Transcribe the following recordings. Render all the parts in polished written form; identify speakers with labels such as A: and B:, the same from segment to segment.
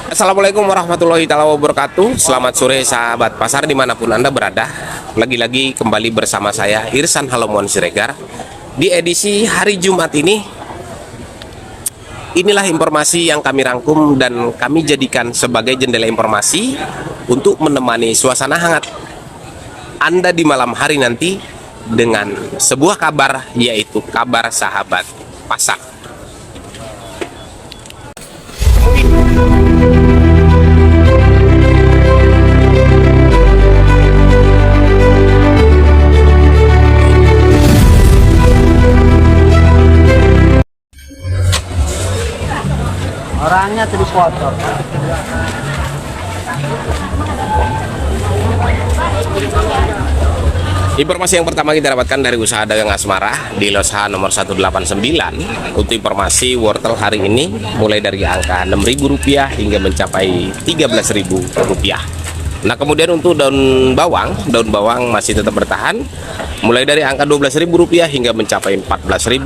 A: Assalamualaikum warahmatullahi wabarakatuh. Selamat sore sahabat pasar dimanapun Anda berada. Lagi-lagi kembali bersama saya Irsan Halomon Siregar. Di edisi hari Jumat ini, inilah informasi yang kami rangkum dan kami jadikan sebagai jendela informasi untuk menemani suasana hangat Anda di malam hari nanti dengan sebuah kabar, yaitu kabar sahabat pasar.
B: Orangnya tadi foto.
A: Informasi yang pertama kita dapatkan dari usaha dagang asmara di Losha nomor 189. Untuk informasi wortel hari ini mulai dari angka Rp6.000 hingga mencapai Rp13.000. Nah, kemudian untuk daun bawang masih tetap bertahan mulai dari angka Rp12.000 hingga mencapai Rp14.000.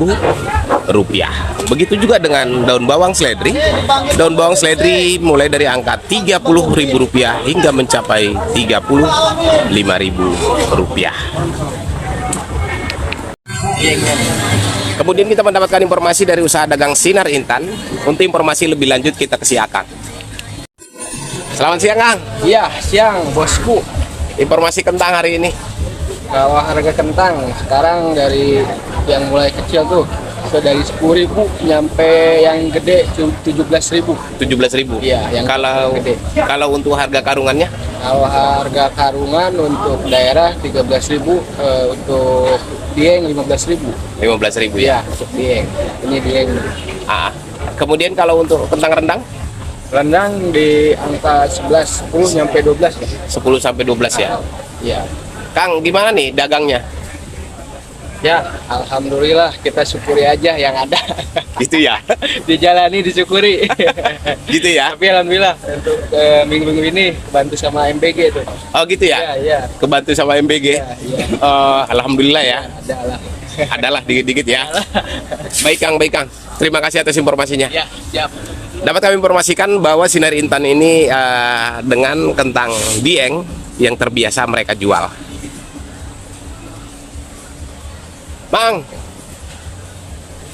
A: Begitu juga dengan daun bawang seledri. Daun bawang seledri mulai dari angka Rp30.000 hingga mencapai Rp35.000. Kemudian kita mendapatkan informasi dari usaha dagang Sinar Intan. Untuk informasi lebih lanjut kita ke si Akang. Selamat siang, Kang.
B: Iya, siang bosku.
A: Informasi kentang hari ini.
B: Kalau harga kentang sekarang dari yang mulai kecil tuh dari 10.000 nyampe yang gede 17.000.
A: 17.000.
B: Iya, yang
A: kalau
B: gede.
A: Kalau untuk harga karungannya?
B: Kalau harga karungan untuk daerah 13.000, untuk Dieng 15.000.
A: 15.000
B: Iya,
A: ya.
B: untuk Dieng. Ini Dieng.
A: Kemudian kalau untuk kentang rendang?
B: Rendang di angka 11, 10 nyampe 12 ya.
A: 10 sampai 12 ya.
B: Iya.
A: Kang, gimana nih dagangnya?
B: Ya, alhamdulillah kita syukuri aja yang ada.
A: Gitu ya.
B: Dijalani, disyukuri.
A: Gitu ya.
B: Tapi alhamdulillah untuk minggu-minggu ini bantu sama MBG tuh.
A: Oh, gitu ya.
B: Iya, iya.
A: Kebantu sama MBG.
B: Iya, iya.
A: Alhamdulillah ya.
B: Adalah.
A: Adalah dikit-dikit ya. Baik, Kang, baik, Kang. Terima kasih atas informasinya.
B: Ya, siap.
A: Dapat kami informasikan bahwa Sinar Intan ini dengan kentang Dieng yang terbiasa mereka jual. Bang.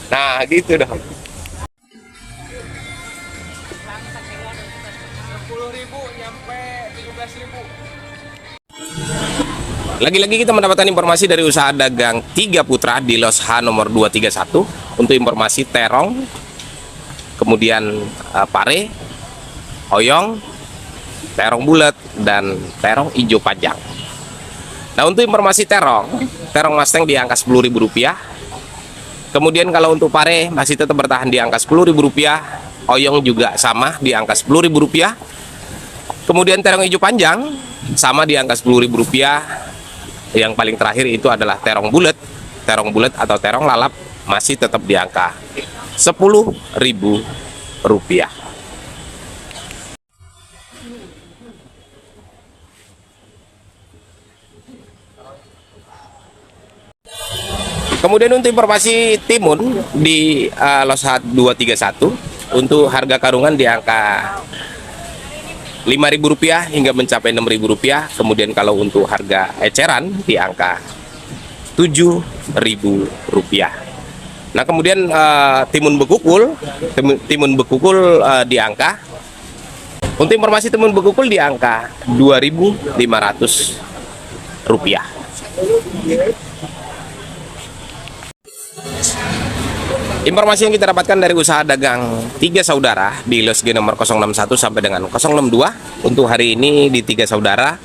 A: Nah, gitu dong.
B: 10.000 nyampe 17.000.
A: Lagi-lagi kita mendapatkan informasi dari usaha dagang Tiga Putra di Losha nomor 231 untuk informasi terong, kemudian pare, oyong, terong bulat, dan terong hijau panjang. Nah, untuk informasi terong Mustang di angka Rp10.000. Kemudian kalau untuk pare masih tetap bertahan di angka Rp10.000. Oyong juga sama di angka Rp10.000. Kemudian terong hijau panjang sama di angka Rp10.000. Yang paling terakhir itu adalah terong bulat atau terong lalap masih tetap di angka Rp10.000. Kemudian untuk informasi timun di Losha 231 untuk harga karungan di angka Rp5.000 hingga mencapai Rp6.000. Kemudian kalau untuk harga eceran di angka Rp7.000. Nah, kemudian timun bekukul di angka, untuk informasi timun bekukul di angka Rp2.500. Informasi yang kita dapatkan dari usaha dagang Tiga Saudara di Losg nomor 061 sampai dengan 062. Untuk hari ini di Tiga Saudara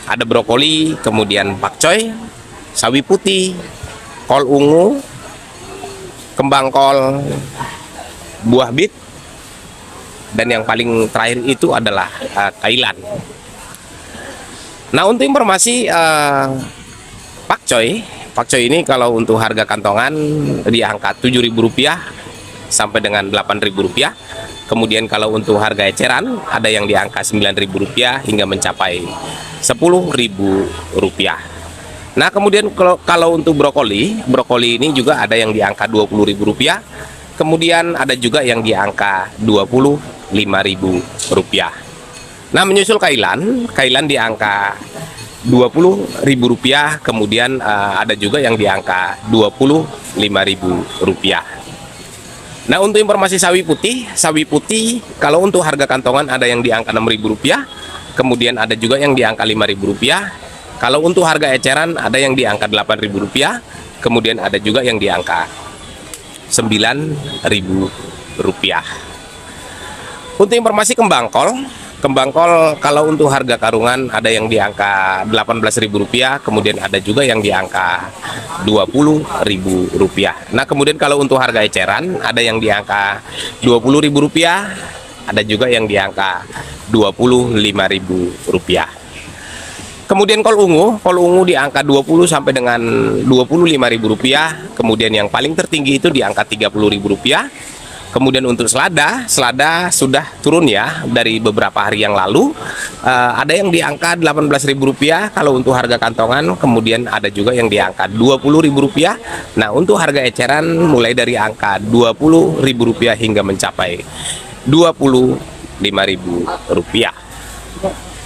A: ada brokoli, kemudian pakcoy, sawi putih, kol ungu, kembang kol, buah bit, dan yang paling terakhir itu adalah kailan. Nah, untuk informasi pakcoy ini kalau untuk harga kantongan di angka Rp7.000 sampai dengan Rp8.000. Kemudian kalau untuk harga eceran ada yang di angka Rp9.000 hingga mencapai Rp10.000. Nah, kemudian kalau untuk brokoli ini juga ada yang di angka Rp20.000. Kemudian ada juga yang di angka Rp25.000. Rp25.000. Nah, menyusul kailan di angka Rp20.000, kemudian ada juga yang di angka Rp25.000. Nah, untuk informasi sawi putih kalau untuk harga kantongan ada yang di angka Rp6.000, kemudian ada juga yang di angka Rp5.000. Kalau untuk harga eceran ada yang di angka Rp8.000, kemudian ada juga yang di angka Rp9.000. Untuk informasi kembang kol kalau untuk harga karungan ada yang di angka Rp18.000, kemudian ada juga yang di angka Rp20.000. Nah, kemudian kalau untuk harga eceran ada yang di angka Rp20.000, ada juga yang di angka Rp25.000. Kemudian kol ungu di angka 20 sampai dengan Rp25.000. Kemudian yang paling tertinggi itu di angka Rp30.000. Kemudian untuk selada sudah turun ya dari beberapa hari yang lalu. Ada yang di angka Rp18.000 kalau untuk harga kantongan, kemudian ada juga yang di angka Rp20.000. Nah, untuk harga eceran mulai dari angka Rp20.000 hingga mencapai Rp25.000.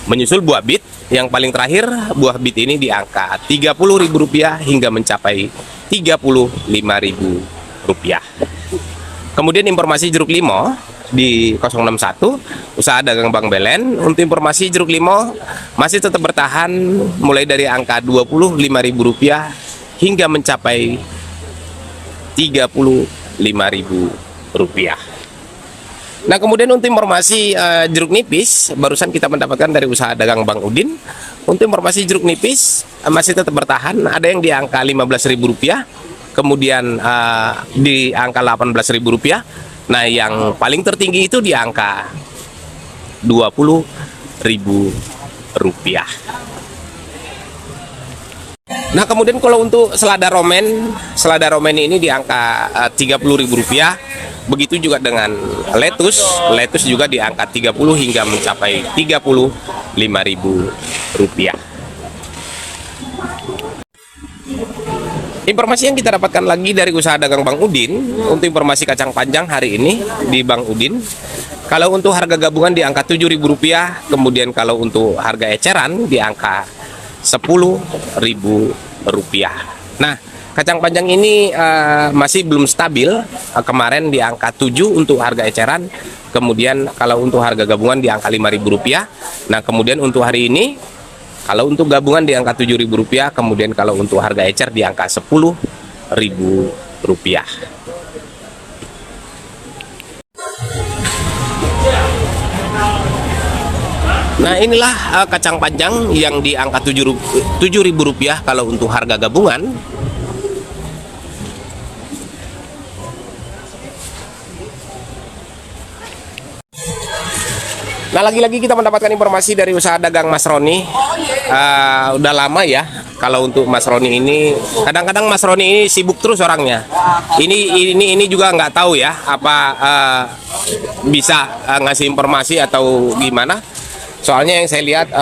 A: Menyusul buah bit, yang paling terakhir buah bit ini di angka Rp30.000 hingga mencapai Rp35.000. Kemudian informasi jeruk limau di 061 usaha dagang Bang Belen. Untuk informasi jeruk limau masih tetap bertahan mulai dari angka Rp25.000 hingga mencapai Rp35.000. Nah, kemudian untuk informasi jeruk nipis barusan kita mendapatkan dari usaha dagang Bang Udin. Untuk informasi jeruk nipis masih tetap bertahan, ada yang di angka Rp15.000, kemudian di angka Rp18.000. Nah, yang paling tertinggi itu di angka Rp20.000. Nah, kemudian kalau untuk selada romen ini di angka Rp30.000. Begitu juga dengan lettuce juga di angka 30 hingga mencapai Rp35.000. Informasi yang kita dapatkan lagi dari usaha dagang Bang Udin, untuk informasi kacang panjang hari ini di Bang Udin, kalau untuk harga gabungan di angka Rp7.000, kemudian kalau untuk harga eceran di angka Rp10.000. Nah, kacang panjang ini masih belum stabil. Kemarin di angka 7 untuk harga eceran, kemudian kalau untuk harga gabungan di angka Rp5.000. Nah, kemudian untuk hari ini kalau untuk gabungan di angka Rp7.000, kemudian kalau untuk harga ecer di angka Rp10.000. Nah, inilah kacang panjang yang di angka Rp7.000 kalau untuk harga gabungan. Nah, lagi-lagi kita mendapatkan informasi dari usaha dagang Mas Roni. Udah lama ya kalau untuk Mas Roni ini, kadang-kadang Mas Roni ini sibuk terus orangnya. Ini juga nggak tahu ya apa bisa ngasih informasi atau gimana. Soalnya yang saya lihat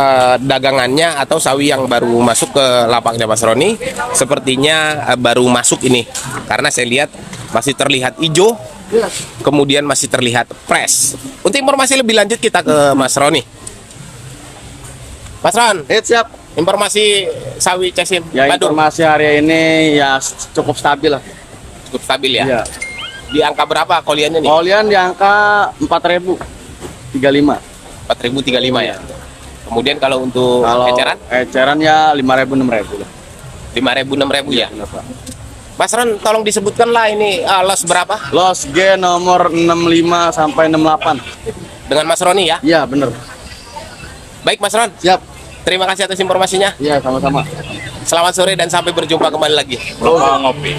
A: dagangannya atau sawi yang baru masuk ke lapaknya Mas Roni sepertinya baru masuk ini, karena saya lihat masih terlihat hijau, kemudian masih terlihat fresh. Untuk informasi lebih lanjut kita ke Mas Roni. Mas Ron,
B: Siap.
A: informasi sawi Cesim
B: Ya,
A: Badung.
B: informasi hari ini ya cukup stabil lah.
A: Cukup stabil ya.
B: Iya.
A: Di angka berapa koliannya nih?
B: Kolian di angka Rp4.035.
A: Rp4.035 ya. Kemudian kalau untuk
B: Kalau
A: eceran
B: eceran ya Rp5.000, Rp6.000 lah.
A: Rp5.000 Rp6.000 ya.
B: Benar, Pak.
A: Mas Ron, tolong disebutkanlah ini los berapa
B: Los G nomor 65 sampai 68.
A: dengan Mas Roni ya.
B: Iya, bener.
A: Baik Mas Ron,
B: Siap.
A: terima kasih atas informasinya.
B: Iya, sama-sama.
A: Selamat sore dan sampai berjumpa kembali lagi.
B: Ngopi.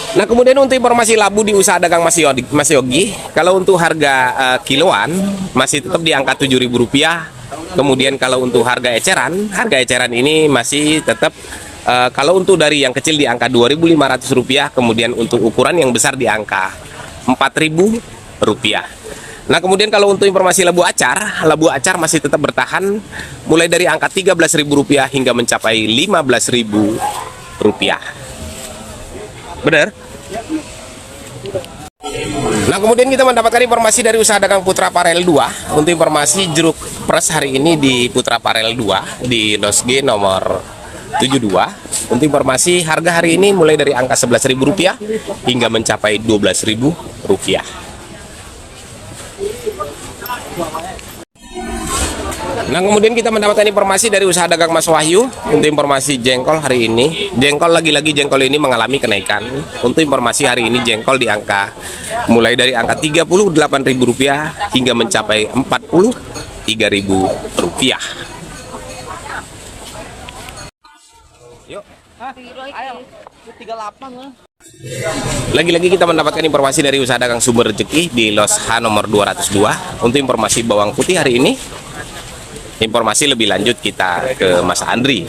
A: Nah, kemudian untuk informasi labu di usaha dagang Mas Yogi, kalau untuk harga kiloan masih tetap di angka Rp7.000. Kemudian kalau untuk harga eceran ini masih tetap kalau untuk dari yang kecil di angka Rp2.500, kemudian untuk ukuran yang besar di angka Rp4.000. Nah, kemudian kalau untuk informasi labu acar masih tetap bertahan mulai dari angka Rp13.000 hingga mencapai Rp15.000. Benar? Nah, kemudian kita mendapatkan informasi dari usaha dagang Putra Parel 2. Untuk informasi jeruk pres hari ini di Putra Parel 2 di Los G nomor 72. Untuk informasi harga hari ini mulai dari angka Rp11.000 hingga mencapai Rp12.000. Nah, kemudian kita mendapatkan informasi dari usaha dagang Mas Wahyu. Untuk informasi jengkol hari ini, lagi-lagi jengkol ini mengalami kenaikan. Untuk informasi hari ini jengkol di angka mulai dari angka Rp38.000 hingga mencapai Rp43.000. Yuk. Lagi-lagi kita mendapatkan informasi dari usaha dagang Sumber Rezeki di Los H nomor 202. Untuk informasi bawang putih hari ini, informasi lebih lanjut kita ke Mas Andri.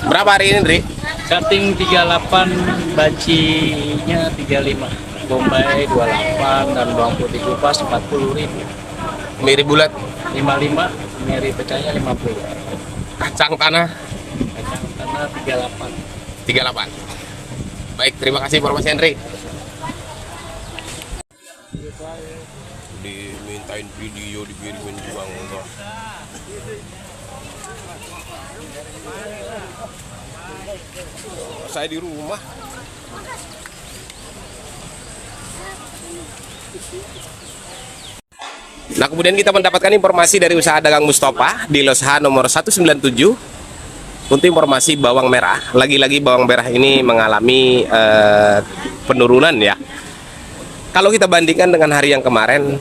A: Berapa hari ini, Andri?
C: Cutting 38, bacinya 35, bombay 28, dan bawang putih kupas 40.000.
A: Miri bulat,
C: 55, miri pecahnya 50.
A: kacang tanah
C: Kacang tanah 38.
A: 38. Baik, terima kasih informasi Andri. Dimintain video dikirimin juga enggak. Saya di rumah. Nah, kemudian kita mendapatkan informasi dari usaha dagang Mustafa di Los H nomor 197. Untuk informasi bawang merah, lagi-lagi bawang merah ini mengalami penurunan ya. Kalau kita bandingkan dengan hari yang kemarin,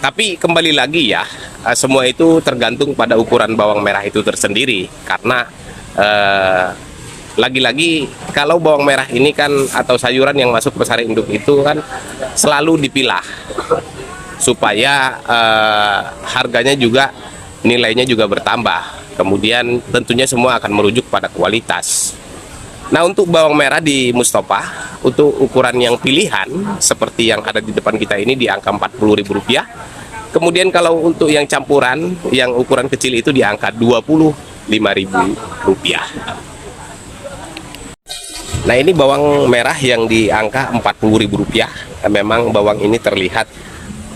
A: tapi kembali lagi ya, semua itu tergantung pada ukuran bawang merah itu tersendiri. Karena lagi-lagi kalau bawang merah ini kan atau sayuran yang masuk ke pasar induk itu kan selalu dipilah supaya harganya juga, nilainya juga bertambah. Kemudian tentunya semua akan merujuk pada kualitas. Nah, untuk bawang merah di Mustafa, untuk ukuran yang pilihan seperti yang ada di depan kita ini di angka Rp40.000. Kemudian kalau untuk yang campuran, yang ukuran kecil itu di angka Rp25.000. Nah, ini bawang merah yang di angka Rp40.000. Memang bawang ini terlihat,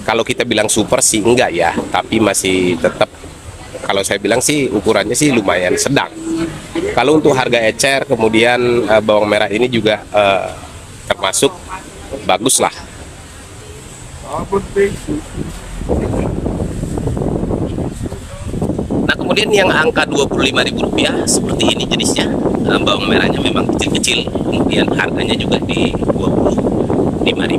A: kalau kita bilang super sih enggak ya, tapi masih tetap, kalau saya bilang sih ukurannya sih lumayan sedang. Kalau untuk harga ecer, kemudian bawang merah ini juga termasuk bagus lah. Nah, kemudian yang angka Rp25.000 seperti ini jenisnya, bawang merahnya memang kecil-kecil, kemudian harganya juga di Rp25.000.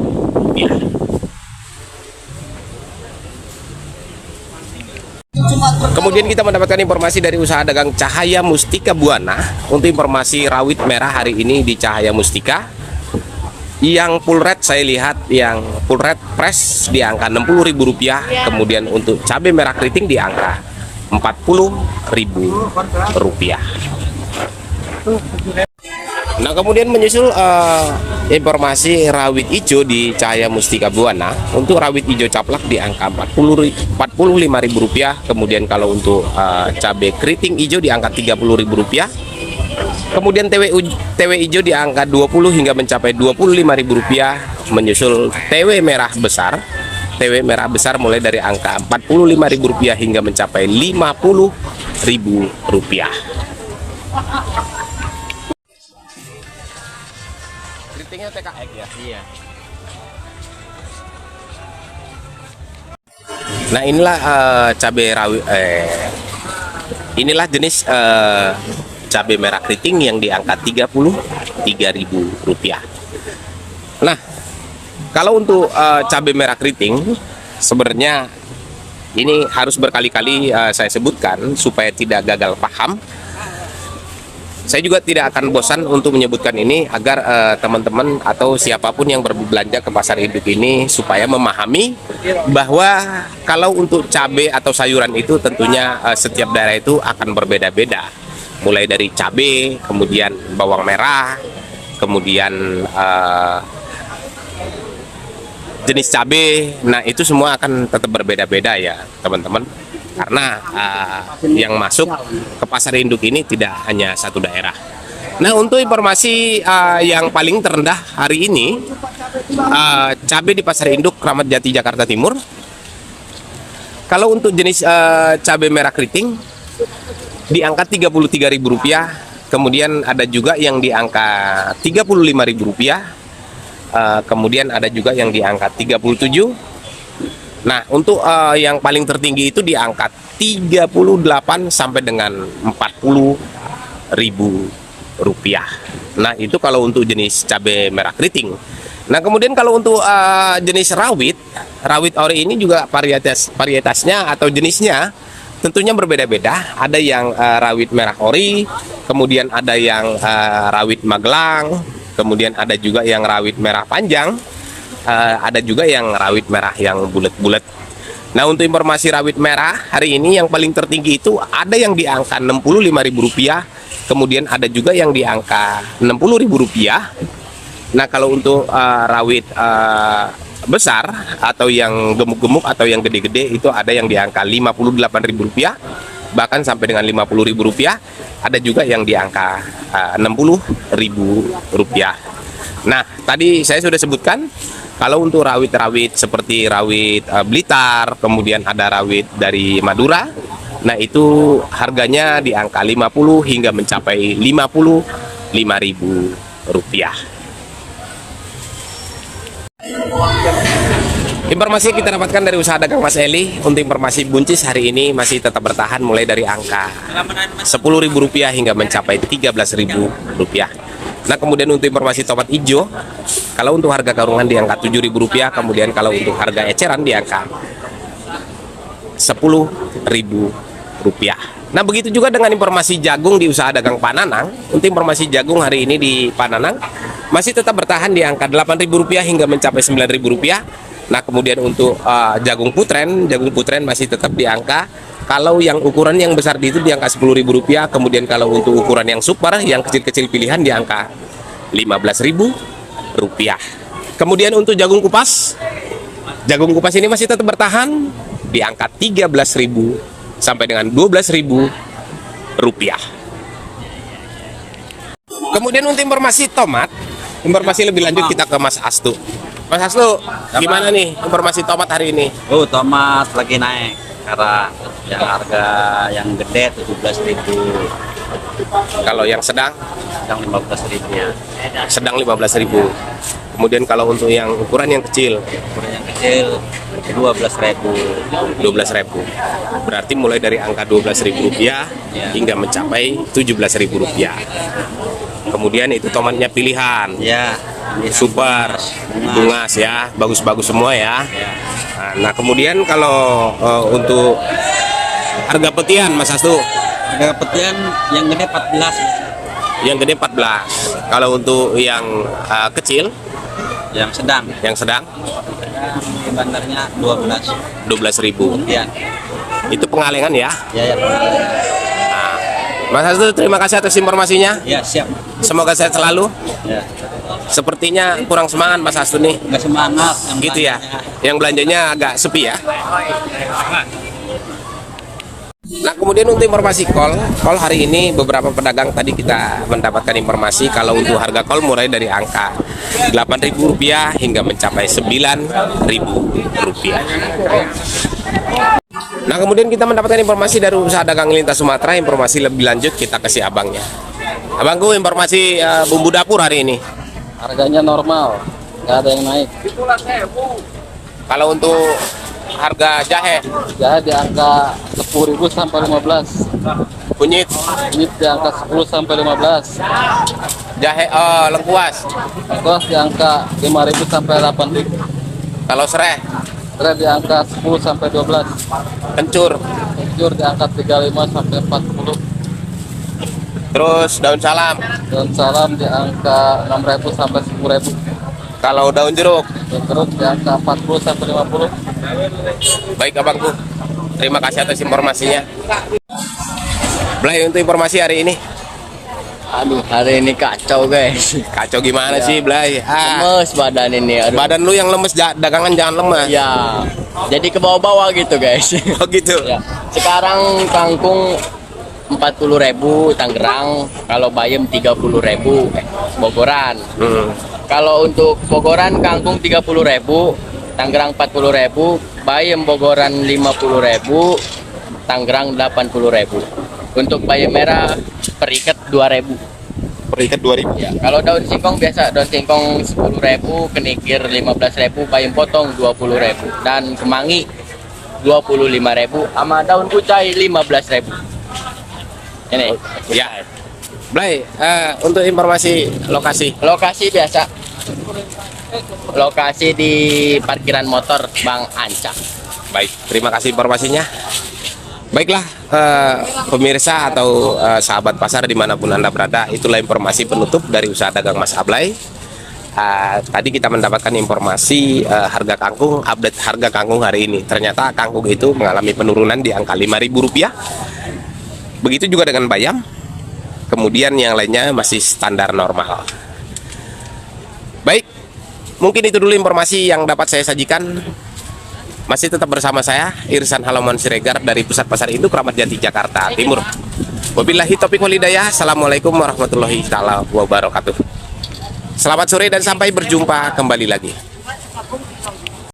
A: Kemudian kita mendapatkan informasi dari usaha dagang Cahaya Mustika Buana. Untuk informasi rawit merah hari ini di Cahaya Mustika, yang full red saya lihat yang full red press di angka Rp60.000. Kemudian untuk cabai merah keriting di angka Rp40.000. Nah, kemudian menyusul informasi rawit hijau di Cahaya Mustika Buana. Untuk rawit hijau caplak di angka Rp45.000. Kemudian kalau untuk cabai keriting hijau di angka Rp30.000. Kemudian TW hijau di angka 20 hingga mencapai Rp25.000. Menyusul TW merah besar. TW merah besar mulai dari angka Rp45.000 hingga mencapai Rp50.000. Keritingnya TKX ya?
C: Iya.
A: Nah, inilah cabai rawit, inilah jenis cabai merah keriting yang di angka Rp33.000. Nah, kalau untuk cabai merah keriting sebenarnya ini harus berkali-kali saya sebutkan supaya tidak gagal paham. Saya juga tidak akan bosan untuk menyebutkan ini agar teman-teman atau siapapun yang berbelanja ke pasar induk ini supaya memahami bahwa kalau untuk cabai atau sayuran itu tentunya setiap daerah itu akan berbeda-beda. Mulai dari cabai, kemudian bawang merah, kemudian jenis cabai. Nah, itu semua akan tetap berbeda-beda ya teman-teman. Karena yang masuk ke pasar induk ini tidak hanya satu daerah. Nah, untuk informasi yang paling terendah hari ini, cabai di Pasar Induk Kramat Jati Jakarta Timur. Kalau untuk jenis cabai merah keriting di angka Rp33.000, kemudian ada juga yang di angka Rp35.000, kemudian ada juga yang di angka 37. Nah, untuk yang paling tertinggi itu di angka 38 sampai dengan Rp40.000. Nah, itu kalau untuk jenis cabai merah keriting. Nah, kemudian kalau untuk jenis rawit ori ini juga varietasnya atau jenisnya tentunya berbeda-beda. Ada yang rawit merah ori, kemudian ada yang rawit Magelang, kemudian ada juga yang rawit merah panjang, ada juga yang rawit merah yang bulat-bulat. Nah, untuk informasi rawit merah hari ini yang paling tertinggi itu ada yang di angka Rp65.000, kemudian ada juga yang di angka Rp60.000. Nah, kalau untuk rawit besar atau yang gemuk-gemuk atau yang gede-gede itu ada yang di angka Rp58.000, bahkan sampai dengan Rp50.000. Ada juga yang di angka Rp60.000. Nah, tadi saya sudah sebutkan kalau untuk rawit-rawit seperti rawit Blitar, kemudian ada rawit dari Madura. Nah, itu harganya di angka 50 hingga mencapai Rp55.000. Informasi yang kita dapatkan dari usaha dagang Mas Eli untuk informasi buncis hari ini masih tetap bertahan mulai dari angka Rp10.000 hingga mencapai Rp13.000. Nah, kemudian untuk informasi tomat hijau, kalau untuk harga karungan di angka Rp7.000, kemudian kalau untuk harga eceran di angka Rp10.000. Nah, begitu juga dengan informasi jagung di usaha dagang Pananang. Untuk informasi jagung hari ini di Pananang masih tetap bertahan di angka Rp8.000 hingga mencapai Rp9.000. Nah, kemudian untuk jagung putren masih tetap di angka, kalau yang ukuran yang besar itu di angka Rp10.000, kemudian kalau untuk ukuran yang super, yang kecil-kecil pilihan di angka Rp15.000. Kemudian untuk jagung kupas ini masih tetap bertahan di angka Rp13.000 sampai dengan Rp12.000. Kemudian untuk informasi tomat, informasi lebih lanjut kita ke Mas Astu. Mas Astu, gimana nih informasi tomat hari ini?
D: Oh, tomat lagi naik karena yang harga yang gede 17.000,
A: Kalau yang sedang?
D: yang 15.000 ya.
A: Sedang 15.000. Kemudian kalau untuk yang ukuran yang kecil?
D: Ukuran yang kecil 12.000.
A: 12.000. Berarti mulai dari angka Rp12.000 hingga mencapai Rp17.000. Kemudian itu tomatnya pilihan.
D: Ya, ini
A: Super, bungas ya, bagus-bagus semua ya.
D: ya.
A: Nah, kemudian kalau untuk harga petihan Mas Astu,
D: Harga petian yang gede 14,
A: yang gede 14. Kalau untuk yang kecil,
D: yang sedang di bandarnya
A: 12.000.
D: ya.
A: Itu pengalengan ya.
D: Ya, ya.
A: Nah, Mas Astu, terima kasih atas informasinya.
D: Ya, siap.
A: Semoga sehat selalu.
D: Ya.
A: Sepertinya kurang semangat Mas Astu nih.
D: Nggak semangat yang
A: Gitu ya.
D: belanjanya.
A: Yang belanjanya agak sepi ya. Nah, kemudian untuk informasi kol hari ini beberapa pedagang tadi kita mendapatkan informasi kalau untuk harga kol mulai dari angka Rp8.000 hingga mencapai Rp9.000. Nah, kemudian kita mendapatkan informasi dari usaha dagang lintas Sumatera. Informasi lebih lanjut kita kasih abangnya. Abangku, informasi bumbu dapur hari ini.
B: Harganya normal, nggak ada yang naik.
A: Kalau untuk harga jahe,
B: Jahe di angka 10.000 sampai 15.
A: kunyit,
B: Ini di angka 10 sampai 15.
A: jahe lengkuas.
B: Kos di angka 5.000 sampai 8.000.
A: Kalau serai,
B: Serai di angka 10 sampai 12.
A: kencur,
B: Kencur di angka 35 sampai 40.
A: terus daun salam.
B: Dan salam di angka 6.000 sampai 10.000.
A: Kalau daun jeruk,
B: Dan terus di angka 40 sampai 50.
A: baik abangku. Terima kasih atas informasinya. Blay, untuk informasi hari ini.
E: Aduh, hari ini kacau guys.
A: Kacau gimana
E: Ya.
A: sih, Blay?
E: Lemes badan ini. Aduh.
A: Badan lu yang lemes, dagangan jangan lemes.
E: Ya, jadi ke bawah-bawah gitu guys.
A: Oh gitu.
E: Ya. Sekarang kangkung 40.000 Tangerang, kalau bayam 30.000 Bogoran. Kalau untuk Bogoran kangkung 30.000, Tangerang 40.000, bayam Bogoran 50.000, Tangerang 80.000. Untuk bayam merah per ikat 2.000.
A: Per ikat 2.000.
E: Ya, kalau daun singkong biasa daun singkong 10.000, kenikir 15.000, bayam potong 20.000 dan kemangi 25.000 sama daun kucai 15.000. Ini.
A: Ya. Blay, untuk informasi lokasi.
E: Lokasi biasa. Lokasi di parkiran motor Bang Anca.
A: Baik, terima kasih informasinya. Baiklah, pemirsa atau sahabat pasar dimanapun Anda berada, itulah informasi penutup dari usaha dagang Mas Ablay. Tadi kita mendapatkan informasi harga kangkung, update harga kangkung hari ini. Ternyata kangkung itu mengalami penurunan di angka Rp5.000. Begitu juga dengan bayam. Kemudian yang lainnya masih standar normal. Baik, mungkin itu dulu informasi yang dapat saya sajikan. Masih tetap bersama saya, Irsan Halaman Siregar dari Pusat Pasar Induk Kramat Jati, Jakarta Timur. Wabillahi taufiq wal hidayah. Assalamualaikum warahmatullahi wabarakatuh. Selamat sore dan sampai berjumpa kembali lagi.